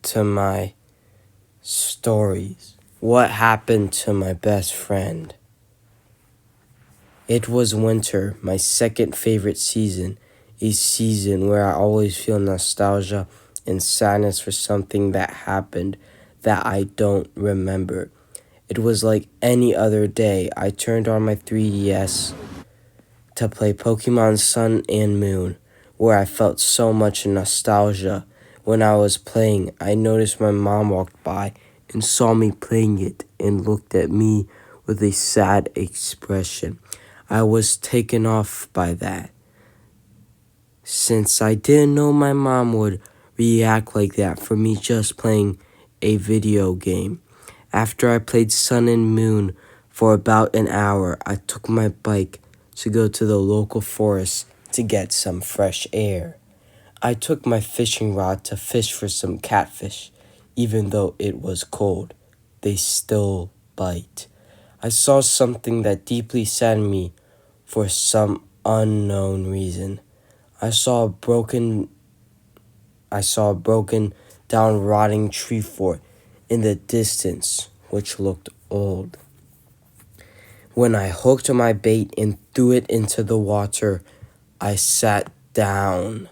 to my stories. What happened to my best friend? It was winter, my second favorite season, a season where I always feel nostalgia and sadness for something that happened that I don't remember. It was like any other day. I turned on my 3DS to play Pokemon Sun and Moon, where I felt so much nostalgia. When I was playing, I noticed my mom walked by and saw me playing it and looked at me with a sad expression. I was taken off by that, since I didn't know my mom would react like that for me just playing a video game. After I played Sun and Moon for about an hour, I took my bike to go to the local forest to get some fresh air. I took my fishing rod to fish for some catfish. Even though it was cold, they still bite. I saw something that deeply saddened me for some unknown reason. I saw a broken down rotting tree fort in the distance, which looked old. When I hooked my bait and threw it into the water, I sat down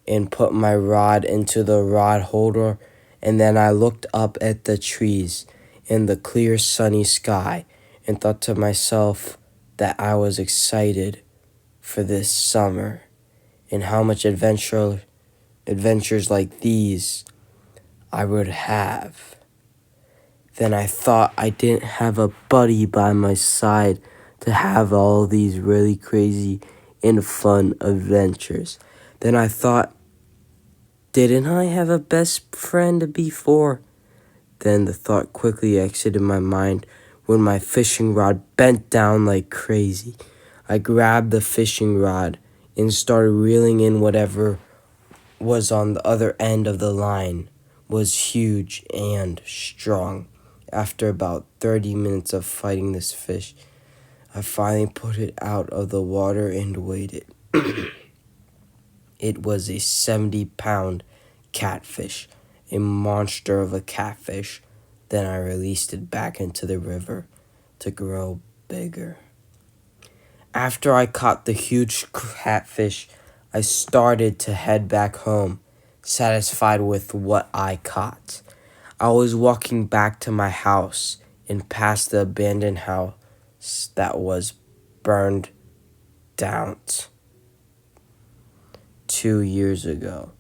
and put my rod into the rod holder, and then I looked up at the trees and the clear sunny sky and thought to myself that I was excited for this summer and how much adventures like these I would have. Then I thought I didn't have a buddy by my side to have all these really crazy and fun adventures. Then I thought, didn't I have a best friend before? Then the thought quickly exited my mind when my fishing rod bent down like crazy. I grabbed the fishing rod and started reeling in whatever was on the other end of the line. Was huge and strong. After about 30 minutes of fighting this fish, I finally put it out of the water and waited. It was a 70-pound catfish, a monster of a catfish. Then I released it back into the river to grow bigger. After I caught the huge catfish, I started to head back home, satisfied with what I caught. I was walking back to my house and past the abandoned house that was burned down 2 years ago.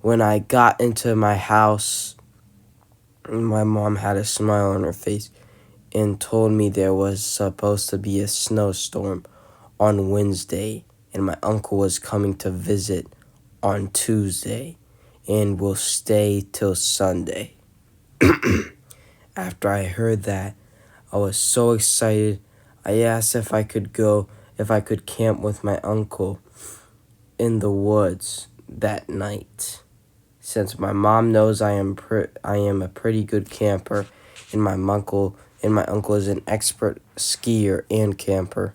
When I got into my house, my mom had a smile on her face and told me there was supposed to be a snowstorm on Wednesday and my uncle was coming to visit on Tuesday and will stay till Sunday. After I heard that, I was so excited. I asked if I could camp with my uncle in the woods that night. Since my mom knows I am a pretty good camper, and my uncle is an expert skier and camper,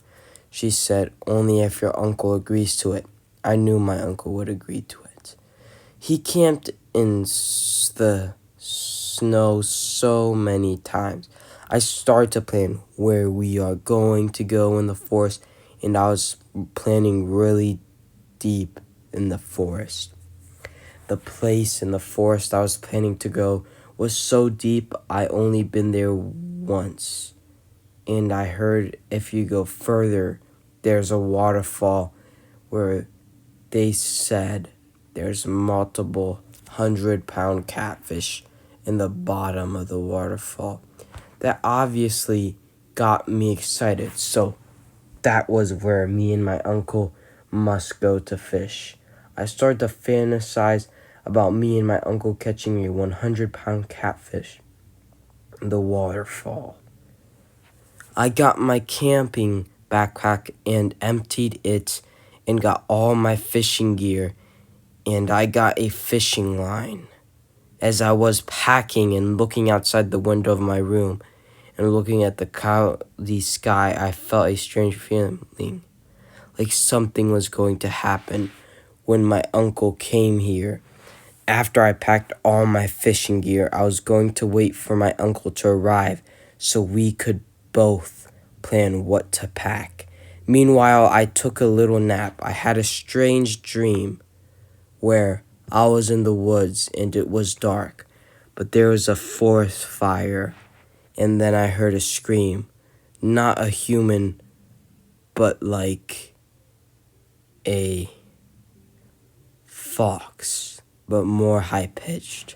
she said only if your uncle agrees to it. I knew my uncle would agree to it. He camped in the snow so many times. I started to plan where we are going to go in the forest, and I was planning really deep in the forest. The place in the forest I was planning to go was so deep I only been there once. And I heard if you go further, there's a waterfall where they said there's multiple 100-pound catfish in the bottom of the waterfall. That obviously got me excited, so that was where me and my uncle must go to fish. I started to fantasize about me and my uncle catching a 100-pound catfish in the waterfall. I got my camping backpack and emptied it and got all my fishing gear, and I got a fishing line. As I was packing and looking outside the window of my room and looking at the cloudy sky, I felt a strange feeling, like something was going to happen when my uncle came here. After I packed all my fishing gear, I was going to wait for my uncle to arrive so we could both plan what to pack. Meanwhile, I took a little nap. I had a strange dream where I was in the woods and it was dark, but there was a forest fire, and then I heard a scream. Not a human, but like a fox, but more high-pitched.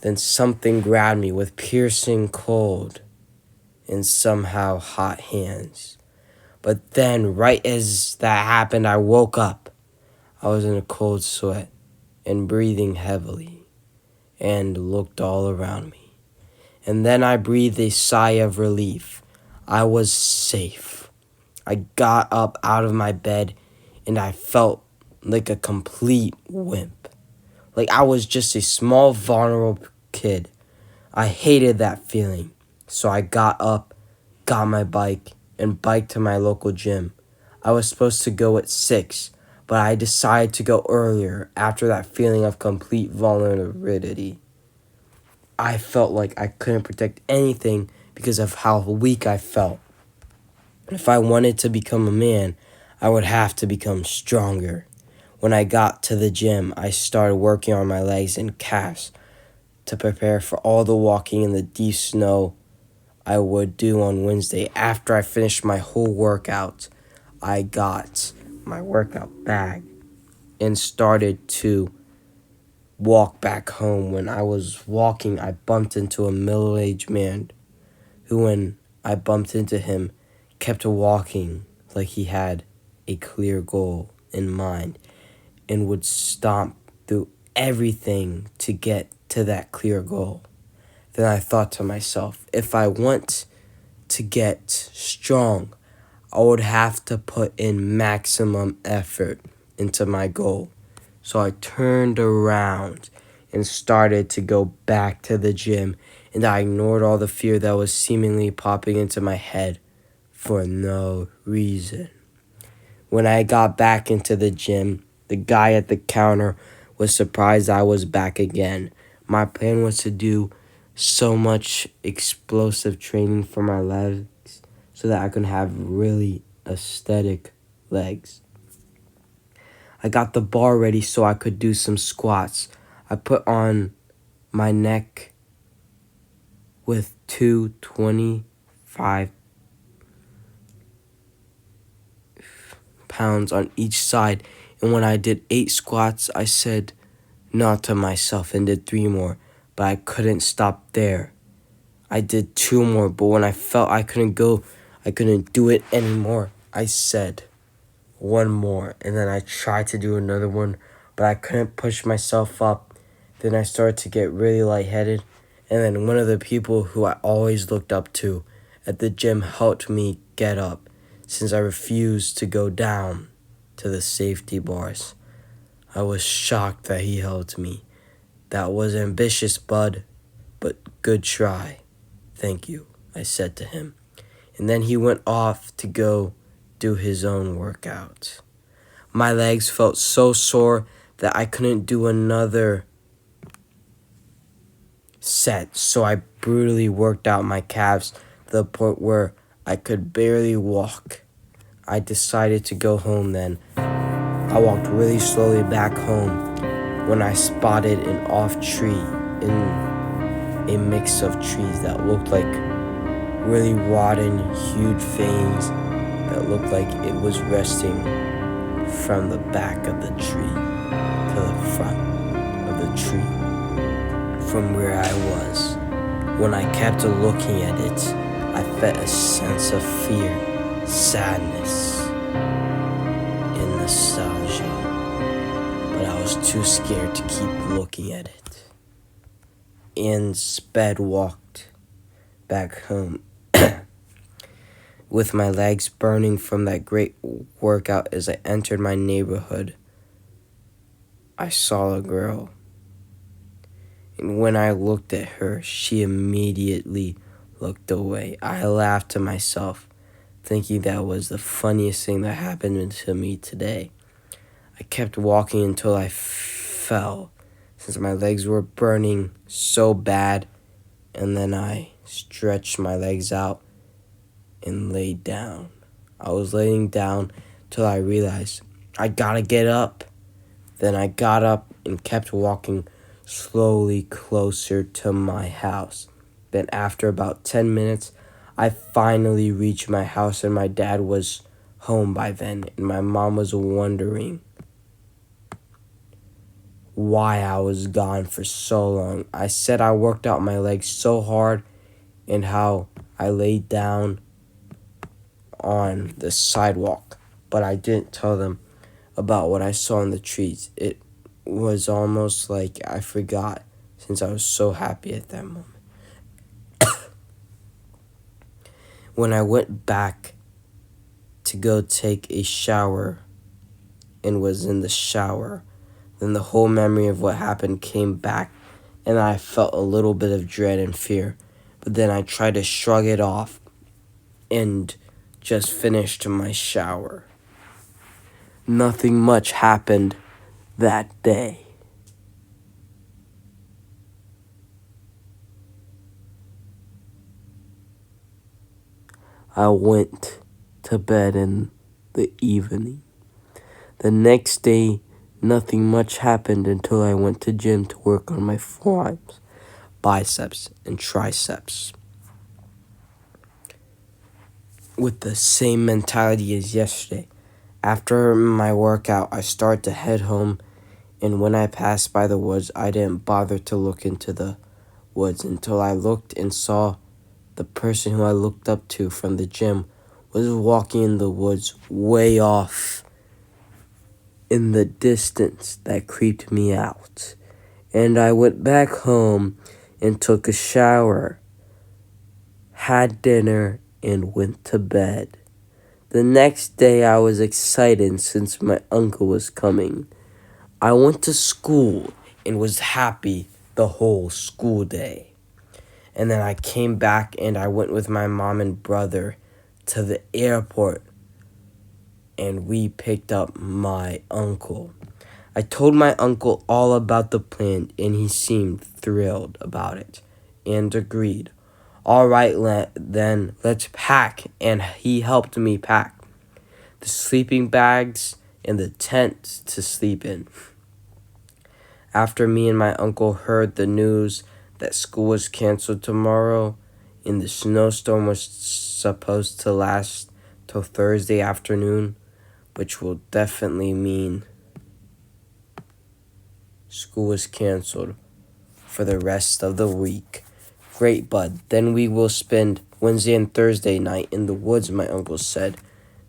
Then something grabbed me with piercing cold and somehow hot hands. But then, right as that happened, I woke up. I was in a cold sweat and breathing heavily and looked all around me. And then I breathed a sigh of relief. I was safe. I got up out of my bed and I felt like a complete wimp. Like I was just a small, vulnerable kid. I hated that feeling. So I got up, got my bike, and biked to my local gym. I was supposed to go at 6, but I decided to go earlier after that feeling of complete vulnerability. I felt like I couldn't protect anything because of how weak I felt. If I wanted to become a man, I would have to become stronger. When I got to the gym, I started working on my legs and calves to prepare for all the walking in the deep snow I would do on Wednesday. After I finished my whole workout, I got my workout bag and started to walk back home. When I was walking, I bumped into a middle-aged man who, when I bumped into him, kept walking like he had a clear goal in mind and would stomp through everything to get to that clear goal. Then I thought to myself, if I want to get strong, I would have to put in maximum effort into my goal. So I turned around and started to go back to the gym, and I ignored all the fear that was seemingly popping into my head for no reason. When I got back into the gym, the guy at the counter was surprised I was back again. My plan was to do so much explosive training for my legs so that I could have really aesthetic legs. I got the bar ready so I could do some squats. I put on my neck with 225 pounds on each side, and when I did 8 squats, I said no to myself and did 3 more, but I couldn't stop there. I did 2 more, but when I felt I couldn't do it anymore, I said 1 more, and then I tried to do another one, but I couldn't push myself up. Then I started to get really lightheaded, and then one of the people who I always looked up to at the gym helped me get up, since I refused to go down to the safety bars. I was shocked that he helped me. That was ambitious, bud, but good try. Thank you, I said to him. And then he went off to go do his own workout. My legs felt so sore that I couldn't do another set, so I brutally worked out my calves to the point where I could barely walk. I decided to go home then. I walked really slowly back home when I spotted an off tree in a mix of trees that looked like really rotten, huge veins that looked like it was resting from the back of the tree to the front of the tree from where I was. When I kept looking at it, I felt a sense of fear, sadness, and nostalgia, but I was too scared to keep looking at it, and sped walked back home with my legs burning from that great workout. As I entered my neighborhood, I saw a girl, and when I looked at her, she immediately looked away. I laughed to myself, thinking that was the funniest thing that happened to me today. I kept walking until I fell, since my legs were burning so bad. And then I stretched my legs out and laid down. I was laying down till I realized I gotta get up. Then I got up and kept walking slowly closer to my house. Then after about 10 minutes, I finally reached my house, and my dad was home by then, and my mom was wondering why I was gone for so long. I said I worked out my legs so hard and how I laid down on the sidewalk, but I didn't tell them about what I saw in the trees. It was almost like I forgot since I was so happy at that moment. When I went back to go take a shower and was in the shower, then the whole memory of what happened came back, and I felt a little bit of dread and fear. But then I tried to shrug it off and just finished my shower. Nothing much happened that day. I went to bed in the evening. The next day, nothing much happened until I went to gym to work on my forearms, biceps, and triceps. With the same mentality as yesterday. After my workout, I started to head home, and when I passed by the woods, I didn't bother to look into the woods until I looked and saw the person who I looked up to from the gym was walking in the woods way off in the distance. That creeped me out. And I went back home and took a shower, had dinner, and went to bed. The next day I was excited since my uncle was coming. I went to school and was happy the whole school day. And then I came back and I went with my mom and brother to the airport, and we picked up my uncle. I told my uncle all about the plan, and he seemed thrilled about it and agreed. All right, then let's pack, and he helped me pack the sleeping bags and the tent to sleep in. After me and my uncle heard the news that school was canceled tomorrow and the snowstorm was supposed to last till Thursday afternoon, which will definitely mean school is canceled for the rest of the week. Great, bud. Then we will spend Wednesday and Thursday night in the woods, my uncle said.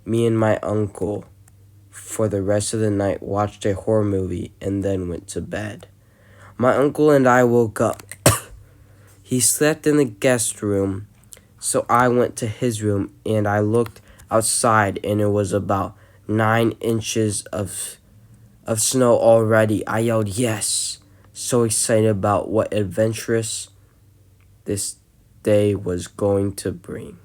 Me and my uncle, for the rest of the night, watched a horror movie and then went to bed. My uncle and I woke up. He slept in the guest room, so I went to his room and I looked outside, and it was about 9 inches of snow already. I yelled, yes, so excited about what adventurous this day was going to bring.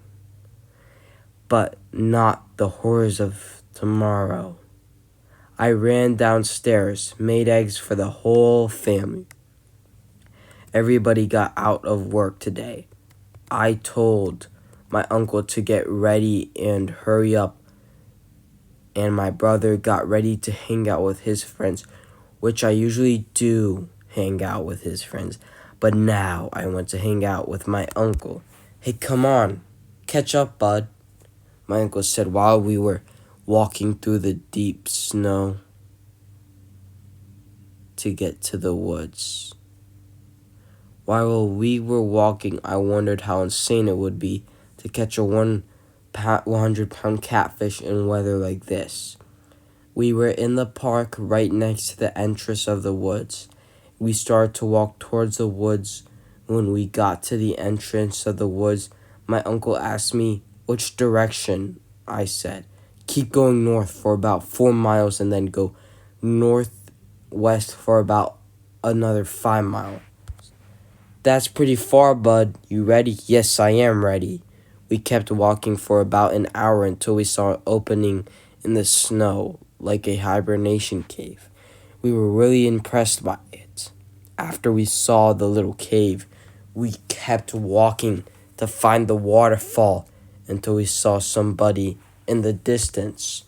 But not the horrors of tomorrow. I ran downstairs, made eggs for the whole family. Everybody got out of work today. I told my uncle to get ready and hurry up, and my brother got ready to hang out with his friends, which I usually do hang out with his friends, but now I went to hang out with my uncle. Hey, come on, catch up, bud, my uncle said while we were walking through the deep snow to get to the woods. While we were walking, I wondered how insane it would be to catch a 100-pound catfish in weather like this. We were in the park right next to the entrance of the woods. We started to walk towards the woods. When we got to the entrance of the woods, my uncle asked me which direction. I said, keep going north for about 4 miles and then go northwest for about another 5 miles. That's pretty far, bud. You ready? Yes, I am ready. We kept walking for about an hour until we saw an opening in the snow, like a hibernation cave. We were really impressed by it. After we saw the little cave, we kept walking to find the waterfall until we saw somebody in the distance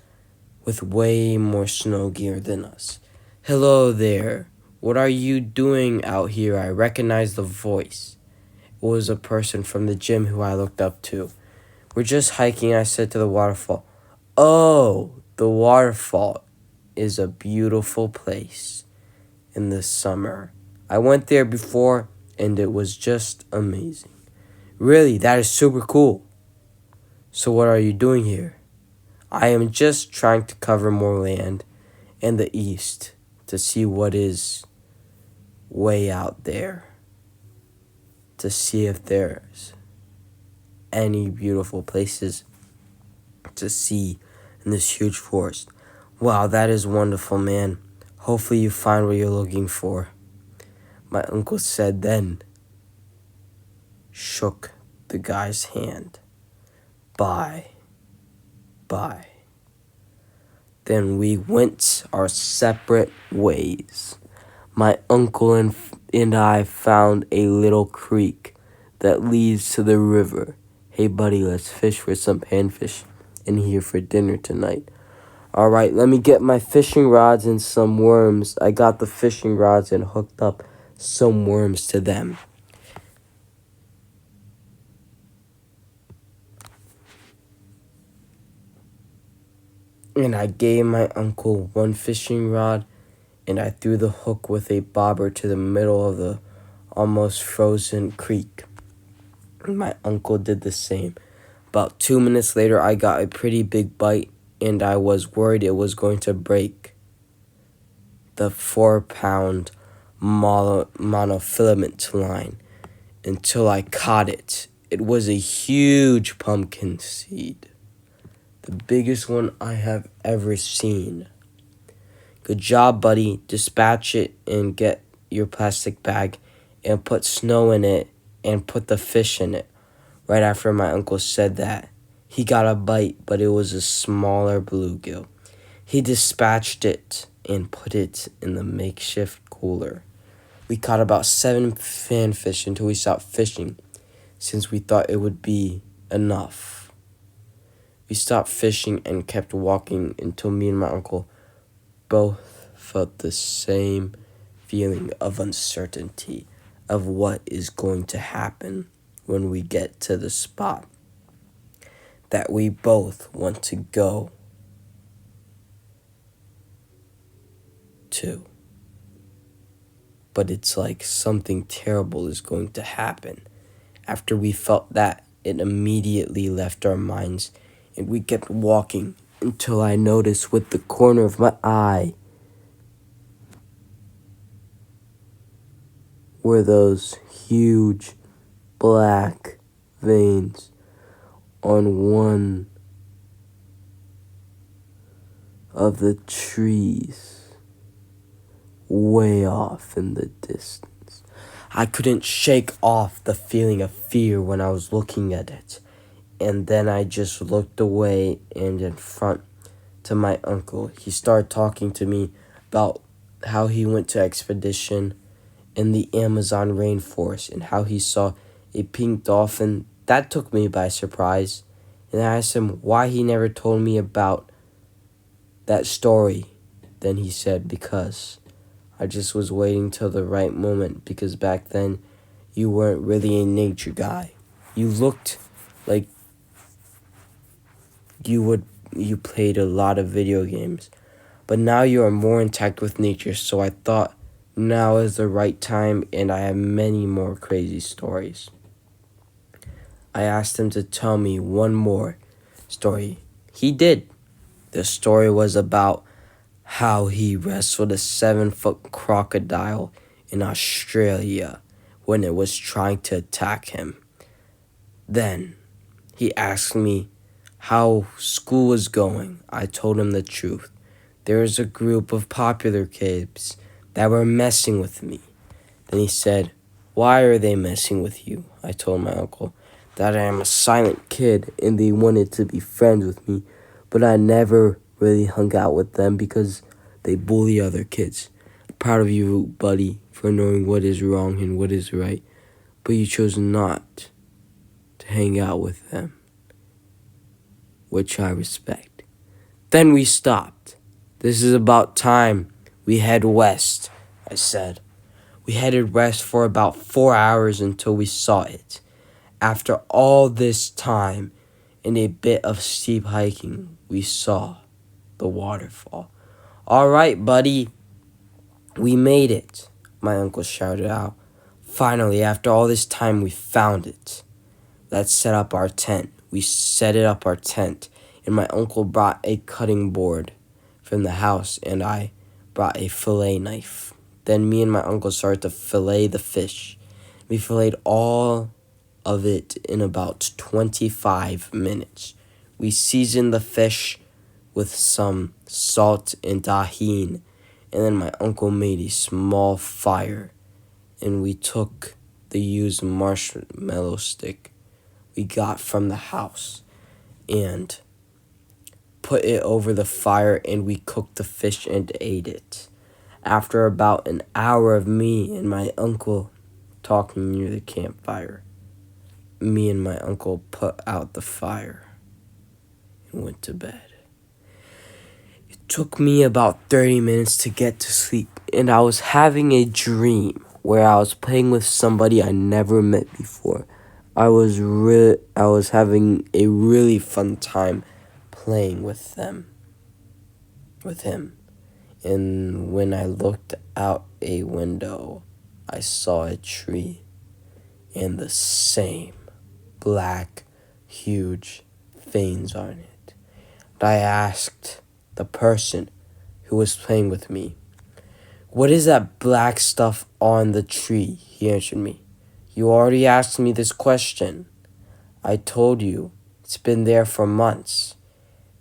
with way more snow gear than us. "Hello there. What are you doing out here?" I recognized the voice. It was a person from the gym who I looked up to. "We're just hiking," I said, "to the waterfall." "Oh, the waterfall is a beautiful place in the summer. I went there before and it was just amazing." "Really, that is super cool. So what are you doing here?" "I am just trying to cover more land in the east to see what is way out there, to see if there's any beautiful places to see in this huge forest." "Wow, that is wonderful, man. Hopefully you find what you're looking for," my uncle said, then shook the guy's hand. Bye. Bye. Then we went our separate ways. My uncle and I found a little creek that leads to the river. "Hey buddy, let's fish for some panfish in here for dinner tonight." "All right, let me get my fishing rods and some worms." I got the fishing rods and hooked up some worms to them. And I gave my uncle one fishing rod, and I threw the hook with a bobber to the middle of the almost frozen creek. And my uncle did the same. About 2 minutes later, I got a pretty big bite, and I was worried it was going to break the 4-pound monofilament line until I caught it. It was a huge pumpkin seed, the biggest one I have ever seen. "Good job, buddy. Dispatch it and get your plastic bag and put snow in it and put the fish in it." Right after my uncle said that, he got a bite, but it was a smaller bluegill. He dispatched it and put it in the makeshift cooler. We caught about 7 fanfish until we stopped fishing, since we thought it would be enough. We stopped fishing and kept walking until me and my uncle both felt the same feeling of uncertainty of what is going to happen when we get to the spot that we both want to go to. But it's like something terrible is going to happen. After we felt that, it immediately left our minds, and we kept walking until I noticed with the corner of my eye were those huge black veins on one of the trees way off in the distance. I couldn't shake off the feeling of fear when I was looking at it, and then I just looked away and in front to my uncle. He started talking to me about how he went to expedition in the Amazon rainforest and how he saw a pink dolphin. That took me by surprise, and I asked him why he never told me about that story. Then he said, "Because I just was waiting till the right moment, because back then you weren't really a nature guy. You looked like you played a lot of video games, but now you are more intact with nature, so I thought now is the right time, and I have many more crazy stories." I asked him to tell me one more story. He did. The story was about how he wrestled a 7-foot crocodile in Australia when it was trying to attack him. Then he asked me how school was going. I told him the truth. There was a group of popular kids that were messing with me. Then he said, "Why are they messing with you?" I told my uncle that I am a silent kid and they wanted to be friends with me, but I never really hung out with them because they bully other kids. proud of you, buddy, for knowing what is wrong and what is right, but you chose not to hang out with them, which I respect. Then we stopped. This is about time we head west, I said. We headed west for about 4 hours until we saw it. After all this time and a bit of steep hiking, we saw the waterfall. "All right, buddy, we made it," my uncle shouted out. "Finally, after all this time, we found it. Let's set up our tent." We set it up our tent, and my uncle brought a cutting board from the house, and I brought a fillet knife. Then me and my uncle started to fillet the fish. We filleted all of it in about 25 minutes. We seasoned the fish with some salt and tahini, and then my uncle made a small fire, and we took the used marshmallow stick we got from the house and put it over the fire, and we cooked the fish and ate it. After about an hour of me and my uncle talking near the campfire, me and my uncle put out the fire and went to bed. It took me about 30 minutes to get to sleep, and I was having a dream where I was playing with somebody I never met before. I was having a really fun time playing with him. And when I looked out a window, I saw a tree and the same black, huge veins on it. And I asked the person who was playing with me, "What is that black stuff on the tree?" He answered me, "You already asked me this question. I told you it's been there for months,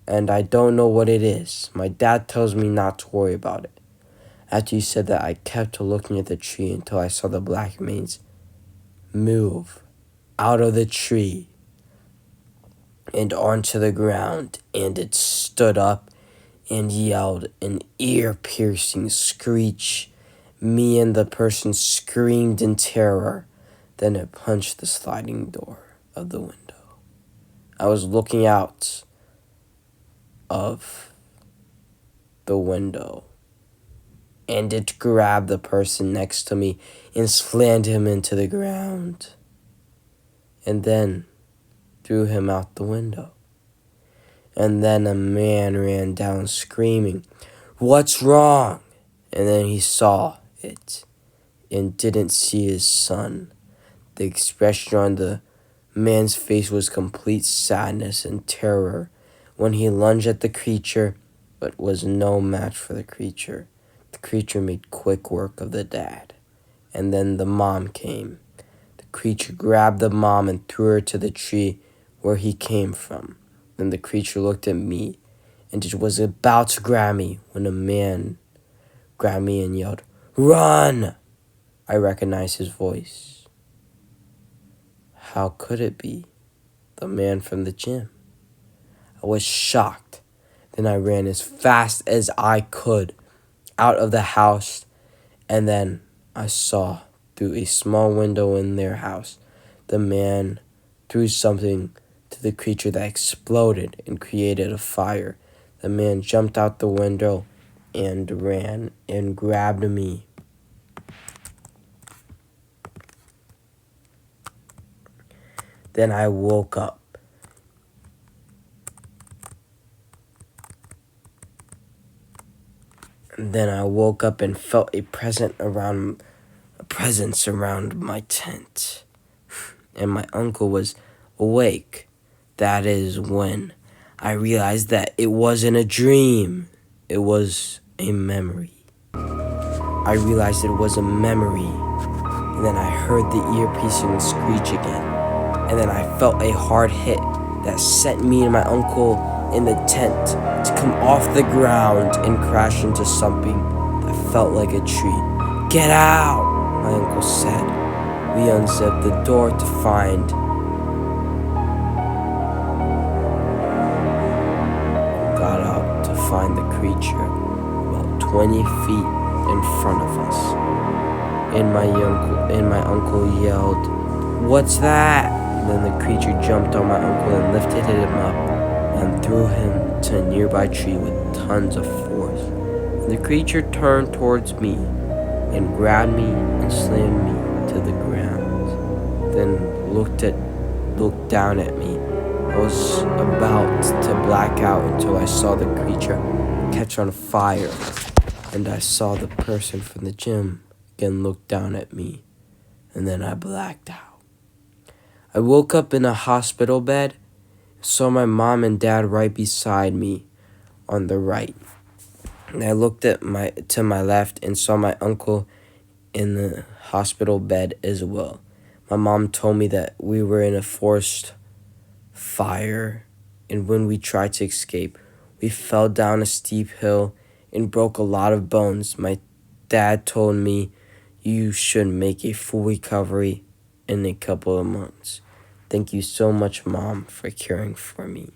and I don't know what it is. My dad tells me not to worry about it." After you said that, I kept looking at the tree until I saw the black veins move out of the tree and onto the ground, and it stood up and yelled an ear-piercing screech. Me and the person screamed in terror. Then it punched the sliding door of the window. I was looking out of the window, and it grabbed the person next to me and slammed him into the ground, and then threw him out the window. And then a man ran down screaming, "What's wrong?" And then he saw it and didn't see his son. The expression on the man's face was complete sadness and terror when he lunged at the creature, but was no match for the creature. The creature made quick work of the dad, and then the mom came. The creature grabbed the mom and threw her to the tree where he came from. Then the creature looked at me, and it was about to grab me when a man grabbed me and yelled, "Run!" I recognized his voice. How could it be the man from the gym? I was shocked. Then I ran as fast as I could out of the house, and then I saw through a small window in their house the man threw something to the creature that exploded and created a fire. The man jumped out the window and ran and grabbed me. Then I woke up. And felt a presence around my tent. And my uncle was awake. That is when I realized that it wasn't a dream. It was a memory. I realized it was a memory. And then I heard the ear-piercing screech again. And then I felt a hard hit that sent me and my uncle in the tent to come off the ground and crash into something that felt like a tree. "Get out!" my uncle said. We unzipped the door to got out to find the creature about 20 feet in front of us. And my uncle yelled, "What's that?" Then the creature jumped on my uncle and lifted him up and threw him to a nearby tree with tons of force. The creature turned towards me and grabbed me and slammed me to the ground. Then looked down at me. I was about to black out until I saw the creature catch on fire, and I saw the person from the gym again look down at me, and then I blacked out. I woke up in a hospital bed, saw my mom and dad right beside me on the right. And I looked to my left and saw my uncle in the hospital bed as well. My mom told me that we were in a forest fire, and when we tried to escape, we fell down a steep hill and broke a lot of bones. My dad told me you should make a full recovery in a couple of months. Thank you so much, Mom, for caring for me.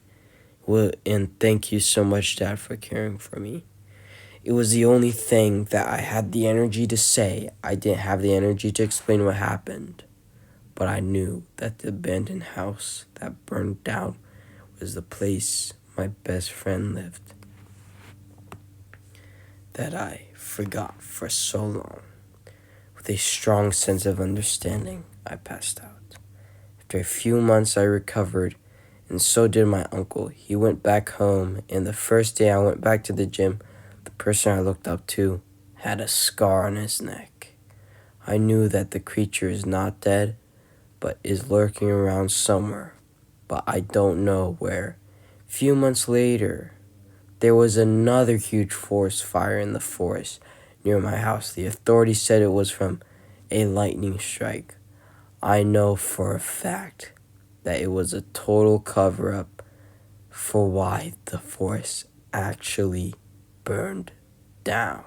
And thank you so much, Dad, for caring for me. It was the only thing that I had the energy to say. I didn't have the energy to explain what happened, but I knew that the abandoned house that burned down was the place my best friend lived, that I forgot for so long. With a strong sense of understanding, I passed out. After a few months, I recovered, and so did my uncle. He went back home, and the first day I went back to the gym, the person I looked up to had a scar on his neck. I knew that the creature is not dead, but is lurking around somewhere, but I don't know where. A few months later, there was another huge forest fire in the forest near my house. The authorities said it was from a lightning strike. I know for a fact that it was a total cover-up for why the forest actually burned down.